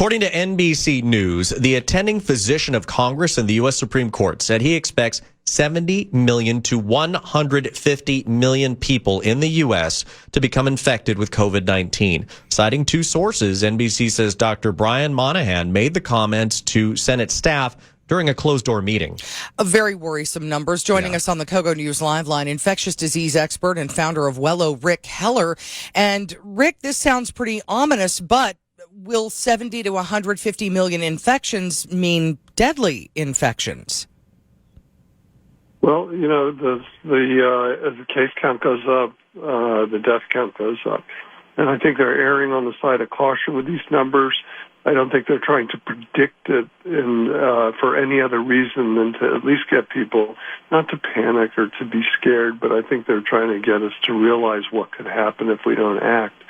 According to NBC News, the attending physician of Congress and the U.S. Supreme Court said he expects 70 million to 150 million people in the U.S. to become infected with COVID-19. Citing two sources, NBC says Dr. Brian Monahan made the comments to Senate staff during a closed-door meeting. A very worrisome numbers. Joining us on the KOGO News Live line, infectious disease expert and founder of Wello, Rick Heller. And Rick, this sounds pretty ominous, but will 70 to 150 million infections mean deadly infections? Well, as the case count goes up, the death count goes up. And I think they're erring on the side of caution with these numbers. I don't think they're trying to predict it for any other reason than to at least get people not to panic or to be scared, but I think they're trying to get us to realize what could happen if we don't act.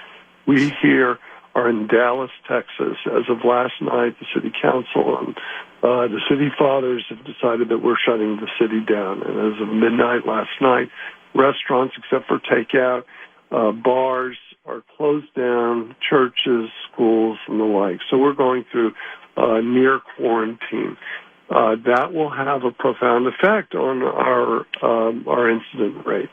We here are in Dallas, Texas. As of last night, the city council and the city fathers have decided that we're shutting the city down. And as of midnight last night, restaurants, except for takeout, bars are closed down, churches, schools, and the like. So we're going through near quarantine. That will have a profound effect on our incident rate.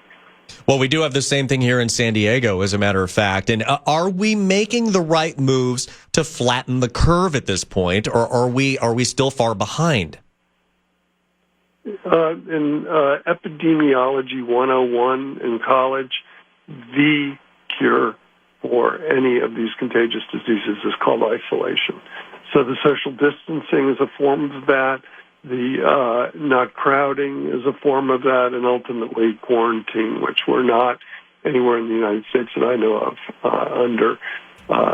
Well, we do have the same thing here in San Diego, as a matter of fact. And are we making the right moves to flatten the curve at this point, or are we still far behind? In epidemiology 101 in college, the cure for any of these contagious diseases is called isolation. So the social distancing is a form of that. The not crowding is a form of that, and ultimately quarantine, which we're not anywhere in the United States that I know of under,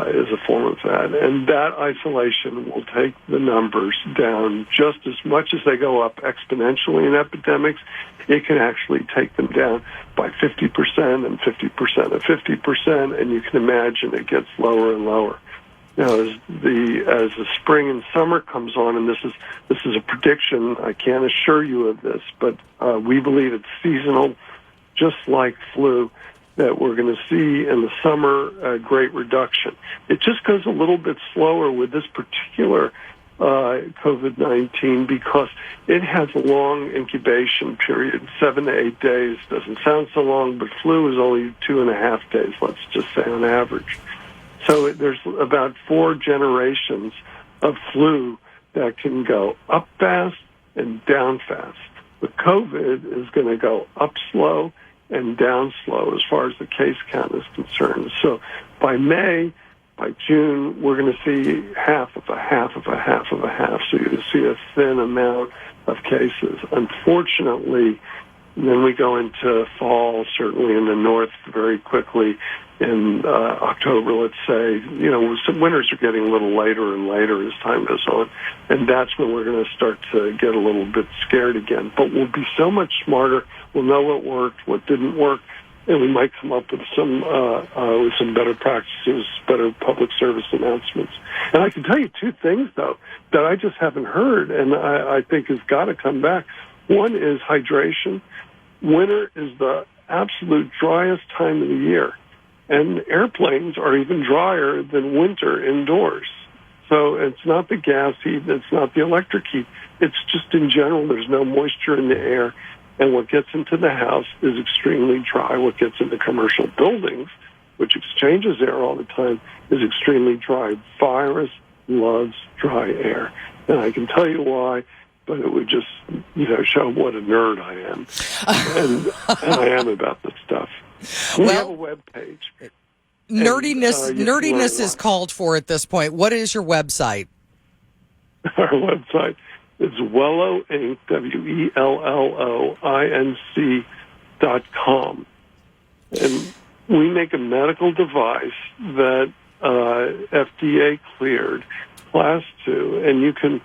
is a form of that. And that isolation will take the numbers down just as much as they go up exponentially in epidemics. It can actually take them down by 50% and 50% of 50%, and you can imagine it gets lower and lower. Now, as the spring and summer comes on, and this is a prediction, I can't assure you of this, but we believe it's seasonal, just like flu, that we're going to see in the summer a great reduction. It just goes a little bit slower with this particular COVID-19 because it has a long incubation period, 7 to 8 days. Doesn't sound so long, but flu is only 2.5 days, let's just say on average. So there's about 4 generations of flu that can go up fast and down fast. But COVID is going to go up slow and down slow as far as the case count is concerned. So by May, by June, we're going to see half of a half of a half of a half. So you're going to see a thin amount of cases. Unfortunately, then we go into fall, certainly in the north very quickly. In October, let's say, some winters are getting a little later and later as time goes on, and that's when we're going to start to get a little bit scared again. But we'll be so much smarter. We'll know what worked, what didn't work, and we might come up with some better practices, better public service announcements. And I can tell you 2 things, though, that I just haven't heard, and I think has got to come back. One is hydration. Winter is the absolute driest time of the year. And airplanes are even drier than winter indoors. So it's not the gas heat, it's not the electric heat. It's just in general, there's no moisture in the air. And what gets into the house is extremely dry. What gets into commercial buildings, which exchanges air all the time, is extremely dry. Virus loves dry air. And I can tell you why, but it would just, show what a nerd I am. And I am about this stuff. We have a web page. Nerdiness is called for at this point. What is your website? Our website is Wello Inc. WELLOINC.com. And we make a medical device that FDA cleared Class 2, and you can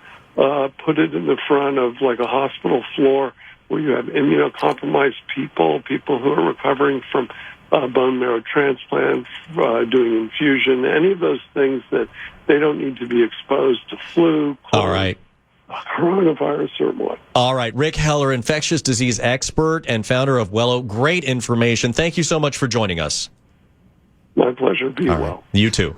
put it in the front of like a hospital floor where you have immunocompromised people who are recovering from bone marrow transplant, doing infusion, any of those things that they don't need to be exposed to flu, all right, coronavirus, or what. All right. Rick Heller, infectious disease expert and founder of Wello. Great information. Thank you so much for joining us. My pleasure. Be well. You too.